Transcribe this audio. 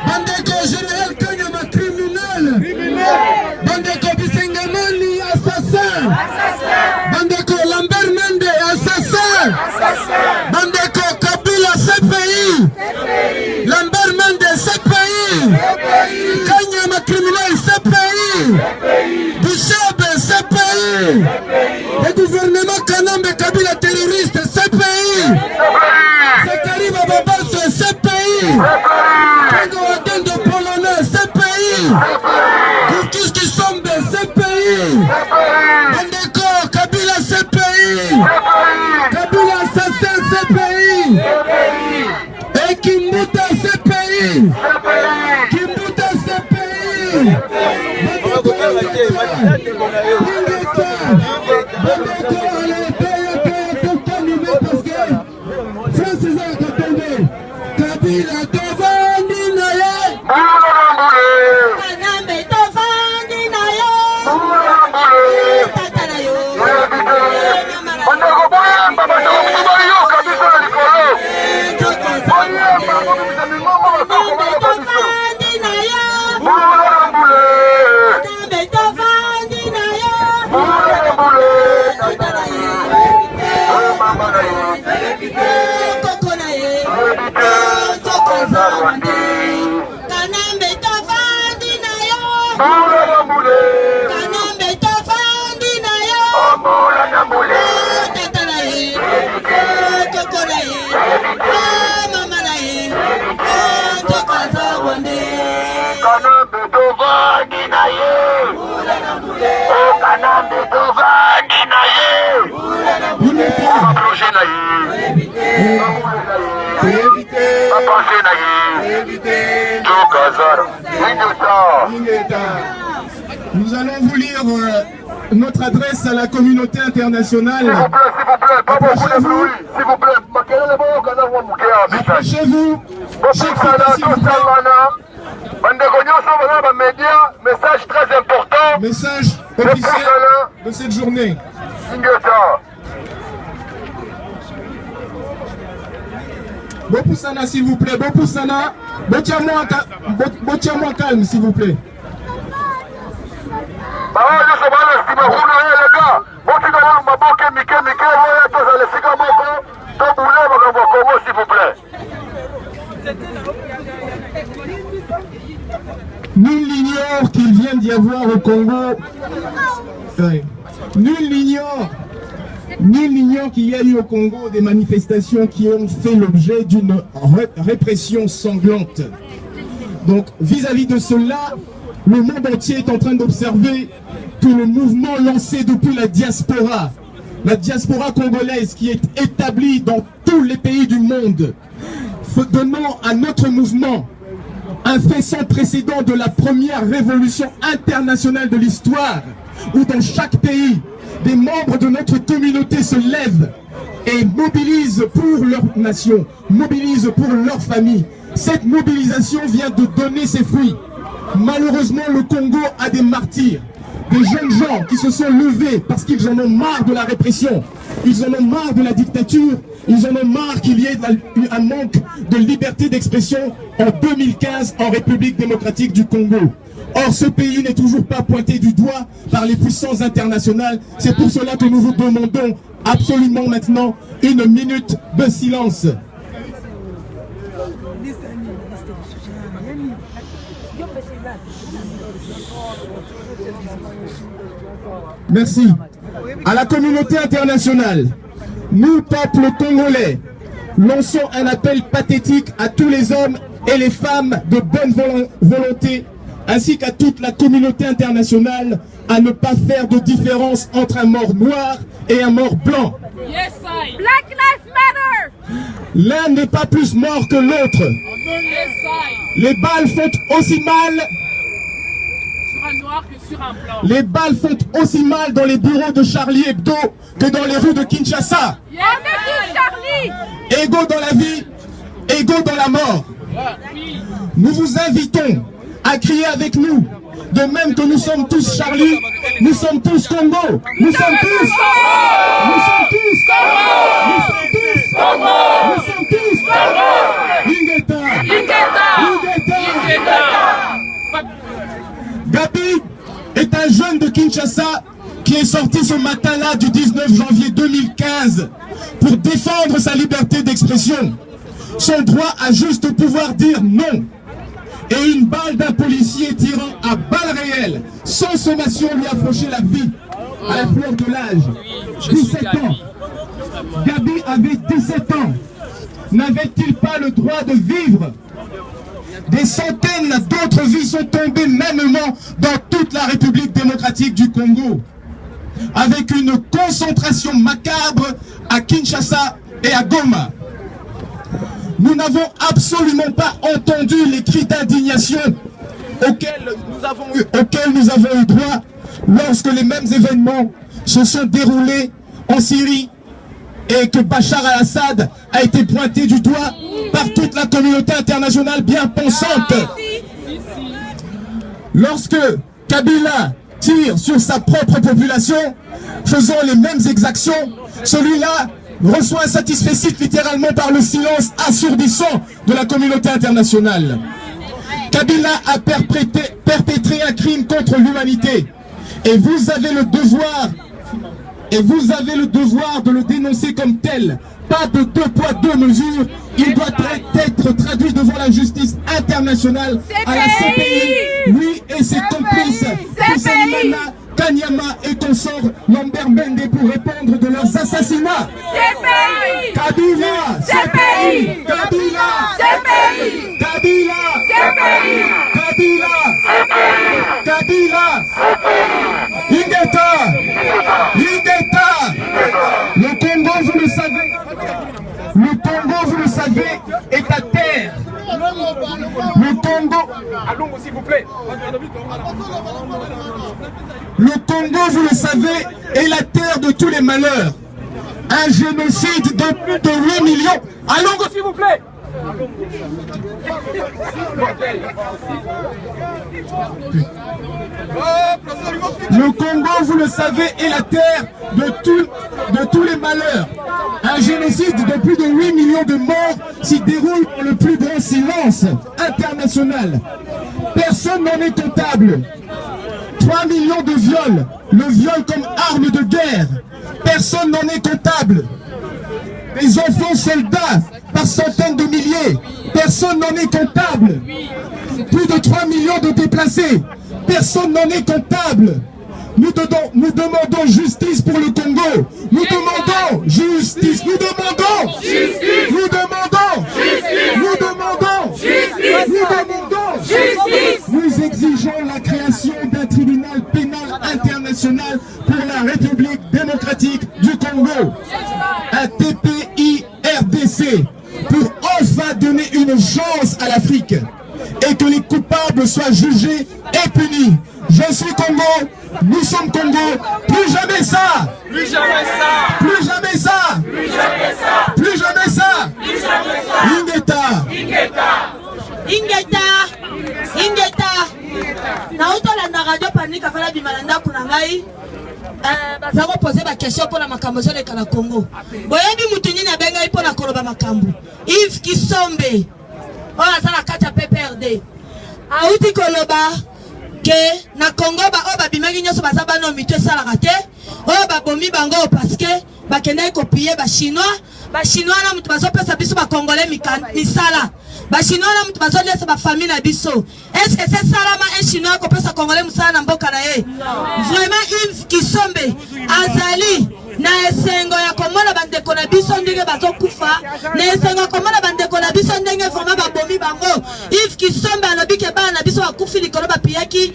Bandeko Général Kanyama criminel. Bandeko Bisengamani assassin. Bandeko Lambert Mende assassin. Bandeko Kabila CPI. Lambert Mende CPI. Kanyama criminel CPI. Bouchabe CPI. Le gouvernement Kanambe Kabila terroriste CPI. Zakari Bababasso CPI. Kengo Adendo Polonais CPI. Koukis Kisombe CPI. Bandeko Kabila CPI. Kabila assassin CPI. Et Kimbuta CPI. Kimbuta CPI. Kabila tovandi na ye. Kanambe tovandi na ye. Tata na yo. Bandeko boyamba bandeko mubayo kabisa likolo. Tovandi na ye. Kanambe tovandi na ye. Tata na ye. Mama na ye. Koko na ye. Kanambe tovandi na yo. Kanambe tovandi na yo. Tata na ye. Koko na ye. Mama na ye. Tokaza wande. Kanambe tovandi na ye. Kanambe tovandi na ye. Approche na ye. Nous allons vous lire notre adresse à la communauté internationale. Approchez-vous. Approchez-vous. Message très important. Message officiel de cette journée. Bopoussana, s'il vous plaît. Bopoussana. Botiens-moi calme, s'il vous plaît. Nul n'ignore qu'il vient d'y avoir au Congo. Nul n'ignore qu'il y a eu au Congo des manifestations qui ont fait l'objet d'une répression sanglante. Donc, vis-à-vis de cela, le monde entier est en train d'observer que le mouvement lancé depuis la diaspora congolaise qui est établie dans tous les pays du monde, donnant à notre mouvement un fait sans précédent de la première révolution internationale de l'histoire, où dans chaque pays, des membres de notre communauté se lèvent et mobilisent pour leur nation, mobilisent pour leur famille. Cette mobilisation vient de donner ses fruits. Malheureusement, le Congo a des martyrs, des jeunes gens qui se sont levés parce qu'ils en ont marre de la répression, ils en ont marre de la dictature, ils en ont marre qu'il y ait un manque de liberté d'expression en 2015 en République démocratique du Congo. Or, ce pays n'est toujours pas pointé du doigt par les puissances internationales. C'est pour cela que nous vous demandons absolument maintenant une minute de silence. Merci. À la communauté internationale, nous, peuple congolais, lançons un appel pathétique à tous les hommes et les femmes de bonne volonté, ainsi qu'à toute la communauté internationale, à ne pas faire de différence entre un mort noir et un mort blanc. Yes, I. Black Lives Matter. L'un n'est pas plus mort que l'autre. Yes, I. Les balles font aussi mal. Sur un noir que sur un blanc. Les balles font aussi mal dans les bureaux de Charlie Hebdo que dans les rues de Kinshasa. Yes, Charlie. Égaux dans la vie, égaux dans la mort. Oui. Nous vous invitons à crier avec nous. De même que nous sommes tous Charlie, nous sommes tous Congo. Nous sommes tous. Nous sommes tous. Nous sommes tous. Nous sommes tous. Ingeta. Ingeta. Ingeta. qui est sorti ce matin-là du 19 janvier 2015 pour défendre sa liberté d'expression, son droit à juste pouvoir dire non. Et une balle d'un policier tirant à balles réelles, sans sommation, lui a fauché la vie à la fleur de l'âge. 17 ans. Gabi avait 17 ans. N'avait-il pas le droit de vivre? Des centaines d'autres vies sont tombées mêmement dans toute la République démocratique du Congo, avec une concentration macabre à Kinshasa et à Goma. Nous n'avons absolument pas entendu les cris d'indignation auxquels nous avons eu droit lorsque les mêmes événements se sont déroulés en Syrie et que Bachar al-Assad a été pointé du doigt par toute la communauté internationale bien pensante. Lorsque Kabila tire sur sa propre population, faisant les mêmes exactions, celui-là reçoit un satisfecit littéralement par le silence assourdissant de la communauté internationale. Kabila a perpétré un crime contre l'humanité et vous avez le devoir de le dénoncer comme tel. Pas de 2 poids 2 mesures. Il doit être traduit devant la justice internationale à la CPI. Lui et ses complices, Koussanimana, Kanyama et consorts Lambert Mende pour répondre de leurs assassinats. CPI! Kabila! CPI! Kabila! CPI! Kabila! CPI! Kabila! Kabila! Ingeta! Le Congo, vous le savez, vous le savez, est à terre. Le Congo, s'il vous plaît. Le Congo, vous le savez, est la terre de tous les malheurs. Un génocide de plus de 8 millions. Allons, s'il vous plaît. Le Congo, vous le savez, est la terre de tous les malheurs. Un génocide de plus de 8 millions de morts s'y déroule dans le plus grand silence international. Personne n'en est comptable. 3 millions de viols, le viol comme arme de guerre. Personne n'en est comptable. Les enfants soldats par centaines de milliers. Personne n'en est comptable. Plus de 3 millions de déplacés. Personne n'en est comptable. Nous demandons justice pour le Congo. Nous demandons justice. Nous demandons justice. Nous demandons justice. Nous demandons justice. Nous demandons justice. Nous exigeons la création d'un tribunal pénal international pour la République démocratique du Congo. Un TPI-RDC pour enfin donner une chance à l'Afrique et que les coupables soient jugés et punis. Je suis Congo, nous sommes Congo, plus jamais ça. Plus jamais ça. Plus jamais ça. Plus jamais ça. Plus jamais ça. Plus jamais ça. Ingeta. Ingeta. Naotola na radio panika fala bimalanda kuna ngai. Bazako poser ba question pour la makambo zo le kala Congo. Boyebi mutu nini abenga ipo na koloba makambo. Yves Kisombe. Ola sala kata PPRD. Auti koloba ke na Congo ba oba bimaki nyoso bazaba no mito sala kate. Oba bomi bango parce que ba kende copier ba chinois na mutu bazo pesa biso ba congolais misala. Ba chinois na mutu bazo lesa ba famille na biso. Est-ce que c'est ça là un chinois ko pesa congolais musala na mboka na ye? Vraiment Yves Kisombe azali na esengo ya komona bandeko na biso ndenge bazokufa na esengo ya komona bandeko na biso ndenge vraiment babomi bango. Yves Kisombe alobi ke bana na biso bakufi likolo bapiyaki